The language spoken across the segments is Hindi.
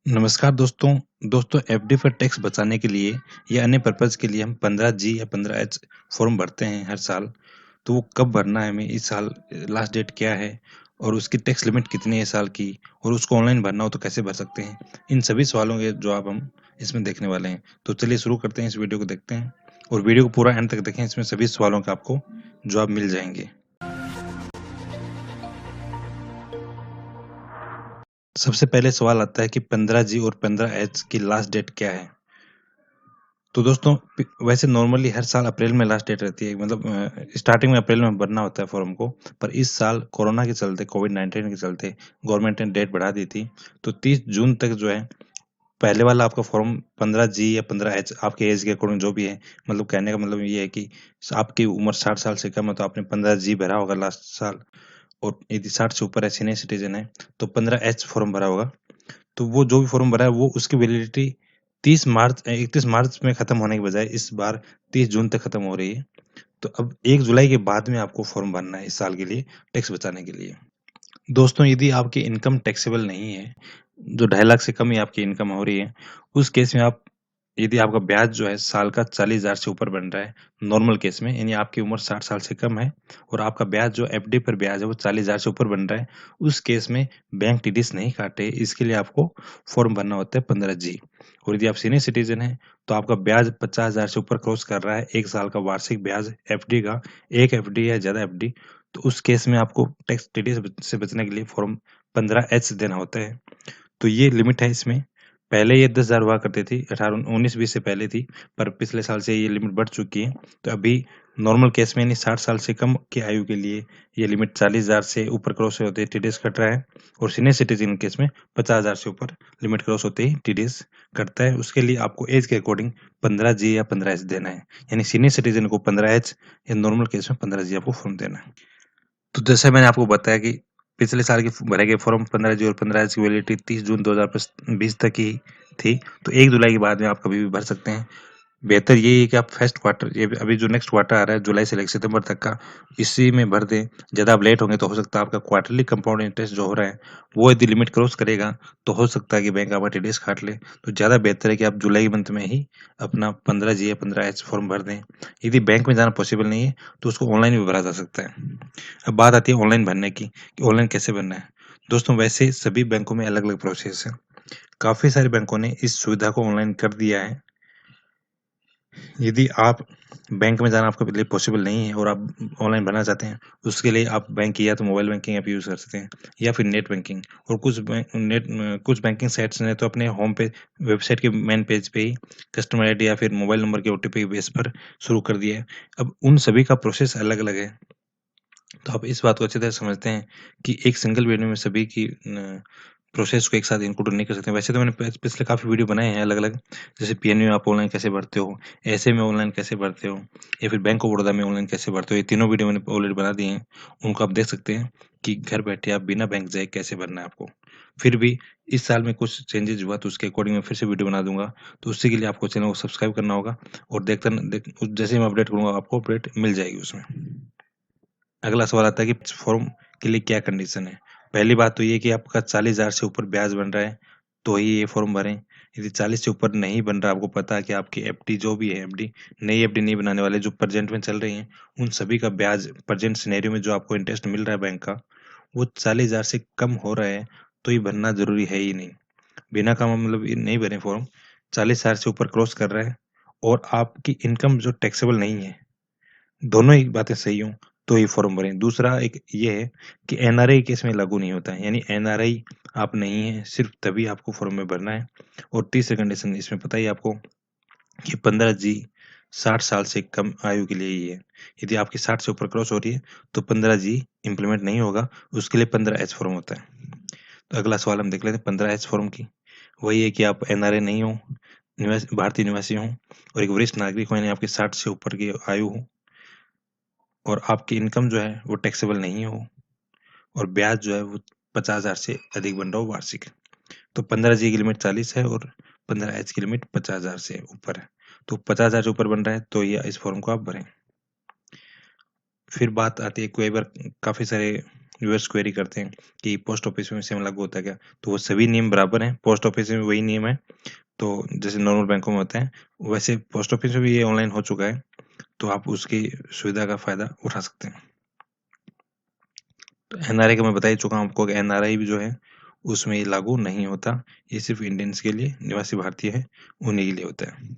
नमस्कार दोस्तों एफडी पर टैक्स बचाने के लिए या अन्य पर्पज़ के लिए हम 15G या 15H फॉर्म भरते हैं हर साल। तो वो कब भरना है हमें, इस साल लास्ट डेट क्या है और उसकी टैक्स लिमिट कितनी है साल की, और उसको ऑनलाइन भरना हो तो कैसे भर सकते हैं? इन सभी सवालों के जवाब हम इसमें देखने वाले हैं। तो चलिए शुरू करते हैं, इस वीडियो को देखते हैं और वीडियो को पूरा एंड तक देखें, इसमें सभी सवालों के आपको जवाब मिल जाएंगे। सबसे पहले सवाल आता है कि 15G और 15H की लास्ट डेट क्या है? तो दोस्तों वैसे नॉर्मली हर साल अप्रैल में लास्ट डेट रहती है, मतलब स्टार्टिंग में अप्रैल में भरना होता है फॉर्म को। पर इस साल कोरोना के चलते, कोविड-19 के चलते गवर्नमेंट ने डेट बढ़ा दी थी। तो 30 जून तक जो है पहले वाला आपका फॉर्म 15G या 15H आपके एज के अकॉर्डिंग जो भी है, मतलब कहने का मतलब ये है कि आपकी उम्र 60 साल से कम है तो आपने 15G भरा होगा लास्ट साल, और यदि 60 से ऊपर है, सीनियर सिटीजन है, तो 15H फॉर्म भरा होगा। तो वो जो भी फॉर्म भरा है वो उसकी वैलिडिटी 31 मार्च में खत्म होने के बजाय इस बार 30 जून तक खत्म हो रही है। तो अब 1 जुलाई के बाद में आपको फॉर्म भरना है इस साल के लिए, टैक्स बचाने के लिए। दोस्तों यदि आपकी इनकम टैक्सेबल नहीं है, जो 2.5 लाख से कम ही आपकी इनकम हो रही है, उस केस में आप, यदि आपका ब्याज जो है साल का 40,000 से ऊपर बन रहा है, नॉर्मल केस में, यानी आपकी उम्र 60 साल से कम है और आपका ब्याज जो एफडी पर ब्याज है वो 40,000 से ऊपर बन रहा है, उस केस में बैंक टीडीएस नहीं काटे, इसके लिए आपको फॉर्म भरना होता है 15G। और यदि आप सीनियर सिटीजन हैं तो आपका ब्याज 50,000 से ऊपर क्रॉस कर रहा है, 1 साल का वार्षिक ब्याज एफडी का, एक एफडी या ज़्यादा एफडी, तो उस केस में आपको टैक्स टीडीएस से बचने के लिए फॉर्म 15H देना होता है। तो ये लिमिट है इसमें। पहले ये 10,000 हुआ करती थी, 18-19-20 से पहले थी, पर पिछले साल से ये लिमिट बढ़ चुकी है। तो अभी नॉर्मल केस में यानी 60 साल से कम की आयु के लिए ये लिमिट 40,000 से ऊपर क्रॉस होते ही टीडीएस कट रहा है, और सीनियर सिटीजन केस में 50,000 से ऊपर लिमिट क्रॉस होते ही टीडीएस कटता है। उसके लिए आपको एज के अकॉर्डिंग 15G या 15H देना है, यानी सीनियर सिटीजन को 15H या नॉर्मल केस में 15G आपको फॉर्म देना है। तो जैसे मैंने आपको बताया कि पिछले साल के भरे गए फॉर्म 15G और 15H की वैलिडिटी 30 जून 2020 तक ही थी, तो 1 जुलाई के बाद में आप कभी भी भर सकते हैं। बेहतर यही है कि आप फर्स्ट क्वार्टर, ये अभी जो नेक्स्ट क्वार्टर आ रहा है जुलाई से लेकर सितंबर तक का, इसी में भर दें। ज़्यादा आप लेट होंगे तो हो सकता है आपका क्वार्टरली कंपाउंड इंटरेस्ट जो हो रहा है वो यदि लिमिट क्रॉस करेगा तो हो सकता है कि बैंक आपका टीडीएस काट ले। तो ज़्यादा बेहतर है कि आप जुलाई मंथ में ही अपना 15G या 15H फॉर्म भर दें। यदि बैंक में जाना पॉसिबल नहीं है तो उसको ऑनलाइन भी भरा जा सकता है। अब बात आती है ऑनलाइन भरने की, कि ऑनलाइन कैसे भरना है। दोस्तों वैसे सभी बैंकों में अलग अलग प्रोसेस है। काफ़ी सारे बैंकों ने इस सुविधा को ऑनलाइन कर दिया है। यदि आप बैंक में जाना आपके लिए पॉसिबल नहीं है और आप ऑनलाइन भरना चाहते हैं, उसके लिए आप बैंक की या तो मोबाइल बैंकिंग ऐप यूज़ कर सकते हैं या फिर नेट बैंकिंग। और कुछ बैंकिंग साइट्स ने तो अपने होम पे, वेबसाइट के मेन पेज पे ही कस्टमर आईडी या फिर मोबाइल नंबर के ओटीपी बेस पर शुरू कर दिया है। अब उन सभी का प्रोसेस अलग-अलग है। तो आप इस बात को अच्छी तरह समझते हैं कि एक सिंगल वीडियो में सभी की प्रोसेस को एक साथ इंक्लूड नहीं कर सकते। वैसे तो मैंने पिछले काफ़ी वीडियो बनाए हैं अलग-अलग, जैसे पीएनबी आप ऑनलाइन कैसे भरते हो, ऐसे में ऑनलाइन कैसे भरते हो, या फिर बैंक ऑफ बड़ौदा में ऑनलाइन कैसे भरते हो। ये तीनों वीडियो मैंने ऑलरेडी बना दिए हैं। उनको आप देख सकते हैं कि घर बैठे आप बिना बैंक जाए कैसे भरना है आपको। फिर भी इस साल में कुछ चेंजेज़ हुआ तो उसके अकॉर्डिंग मैं फिर से वीडियो बना दूँगा। तो उसके लिए आपको चैनल को सब्सक्राइब करना होगा और जैसे ही मैं अपडेट करूँगा आपको अपडेट मिल जाएगी उसमें। अगला सवाल आता है कि फॉर्म के लिए क्या कंडीशन है? पहली बात तो ये है कि आपका 40,000 से ऊपर ब्याज बन रहा है, तो ही ये फॉर्म भरें। यदि 40 से ऊपर नहीं बन रहा, आपको पता है कि आपकी एफडी जो भी है, एफडी नई एफडी नहीं बनाने वाले, जो प्रेज़ेंट में चल रही हैं, उन सभी का ब्याज प्रेज़ेंट सिनेरियो में जो आपको इंटरेस्ट मिल रहा है बैंक का, वो 40,000 से कम हो रहा है, तो ये भरना ज़रूरी है ही नहीं। बिना काम मतलब ये नहीं भरें फॉर्म, 40,000 से ऊपर क्रॉस कर रहा है और आपकी इनकम जो टैक्सेबल नहीं है, दोनों ही बातें सही हों, तो ही फॉर्म भरें। दूसरा एक ये है कि एनआरआई केस में लागू नहीं होता है, यानी एनआरआई आप नहीं हैं, सिर्फ़ तभी आपको फॉर्म में भरना है। और तीसरी कंडीशन इसमें पता ही है आपको कि 15G 60 साल से कम आयु के लिए ही है। यदि आपकी 60 से ऊपर क्रॉस हो रही है, तो 15G इम्प्लीमेंट नहीं होगा, उसके लिए 15H फॉर्म होता है। तो अगला सवाल हम देख लेते हैं 15H फॉर्म की। वही है कि आप एनआरआई नहीं हो, भारतीय निवासी हों और एक वरिष्ठ नागरिक हों, यानी आपकी 60 से ऊपर की आयु हो और आपकी इनकम जो है वो टैक्सेबल नहीं हो और ब्याज जो है वो 50,000 से अधिक बन रहा हो वार्षिक। तो 15G की लिमिट 40 है और 15H की लिमिट 50,000 से ऊपर है। तो 50,000 से ऊपर बन रहा है तो ये इस फॉर्म को आप भरें। फिर बात आती है, कई बार काफ़ी सारे व्यूअर्स क्वेरी करते हैं कि पोस्ट ऑफिस में सेम लागू होता है क्या, तो वो सभी नियम बराबर हैं, पोस्ट ऑफिस में वही नियम है। तो जैसे नॉर्मल बैंकों में होते हैं वैसे पोस्ट ऑफिस में भी ये ऑनलाइन हो चुका है, तो आप उसकी सुविधा का फायदा उठा सकते हैं। तो एनआरआई का मैं बता ही चुका हूँ आपको कि एनआरआई भी जो है उसमें ये लागू नहीं होता, ये सिर्फ इंडियंस के लिए, निवासी भारतीय है उन्हीं के लिए होता है।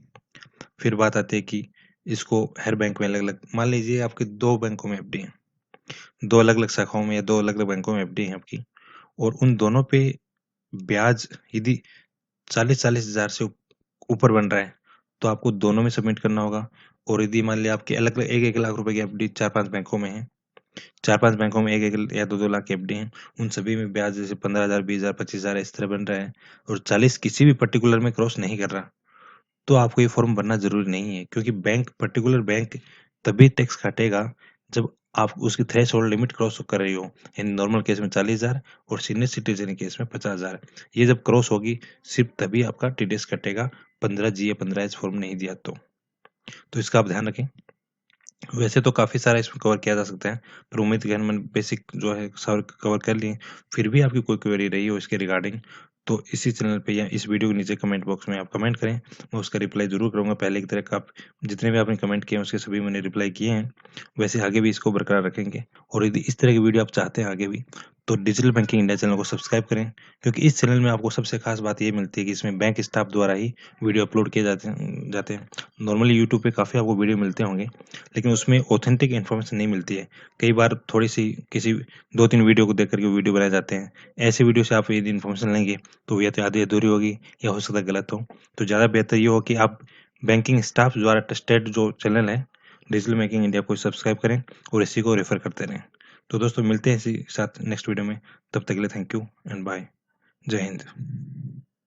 फिर बात आती है कि इसको हर बैंक में अलग अलग, मान लीजिए आपके 2 बैंकों में एफडी है, 2 अलग अलग शाखाओं में या 2 अलग अलग बैंकों में एफडी है आपकी, और उन दोनों पे ब्याज यदि 40-40 हजार से ऊपर बन रहा है तो आपको दोनों में सबमिट करना होगा। और यदि मान लिया आपके अलग अलग 1-1 लाख रुपए की एफडी 4-5 बैंकों में है, 4-5 बैंकों में 1-1 या 2-2 लाख की एफडी है, उन सभी में ब्याज जैसे 15,000, 20,000, 25,000 इस तरह बन रहा है और 40 किसी भी पर्टिकुलर में क्रॉस नहीं कर रहा, तो आपको ये फॉर्म भरना जरूरी नहीं है, क्योंकि पर्टिकुलर बैंक तभी टैक्स काटेगा जब आप उसकी थ्रेशोल्ड लिमिट क्रॉस कर रही हो, यानी नॉर्मल केस में 40,000 और सीनियर सिटीजन केस में 50,000। ये जब क्रॉस होगी सिर्फ तभी आपका टीडीएस कटेगा, 15G या 15H फॉर्म नहीं दिया तो इसका आप ध्यान रखें। वैसे तो काफ़ी सारा इसमें कवर किया जा सकता है, पर उम्मीद है मैंने बेसिक जो है सारे कवर कर लिए। फिर भी आपकी कोई क्वेरी रही हो इसके रिगार्डिंग, तो इसी चैनल पे या इस वीडियो के नीचे कमेंट बॉक्स में आप कमेंट करें, मैं उसका रिप्लाई ज़रूर करूँगा। पहले की तरह आप जितने भी आपने कमेंट किए हैं उसके सभी मैंने रिप्लाई किए हैं, वैसे आगे भी इसको बरकरार रखेंगे। और यदि इस तरह की वीडियो आप चाहते हैं आगे भी, तो डिजिटल बैंकिंग इंडिया चैनल को सब्सक्राइब करें, क्योंकि इस चैनल में आपको सबसे खास बात ये मिलती है कि इसमें बैंक स्टाफ द्वारा ही वीडियो अपलोड किए जाते हैं। नॉर्मली यूट्यूब पे काफ़ी आपको वीडियो मिलते होंगे, लेकिन उसमें ऑथेंटिक इन्फॉर्मेशन नहीं मिलती है। कई बार थोड़ी-सी किसी 2-3 वीडियो को देख कर के वीडियो बनाए जाते हैं। ऐसे वीडियो से आप यदि इन्फॉर्मेशन लेंगे, तो या तो आधी अधूरी होगी या हो सकता है गलत हो। तो ज़्यादा बेहतर ये हो कि आप बैंकिंग स्टाफ द्वारा ट्रस्टेड जो चैनल है, डिजिटल बैंकिंग इंडिया को सब्सक्राइब करें और इसी को रेफर करते रहें। तो दोस्तों मिलते हैं इसी के साथ नेक्स्ट वीडियो में, तब तक के लिए थैंक यू एंड बाय। जय हिंद।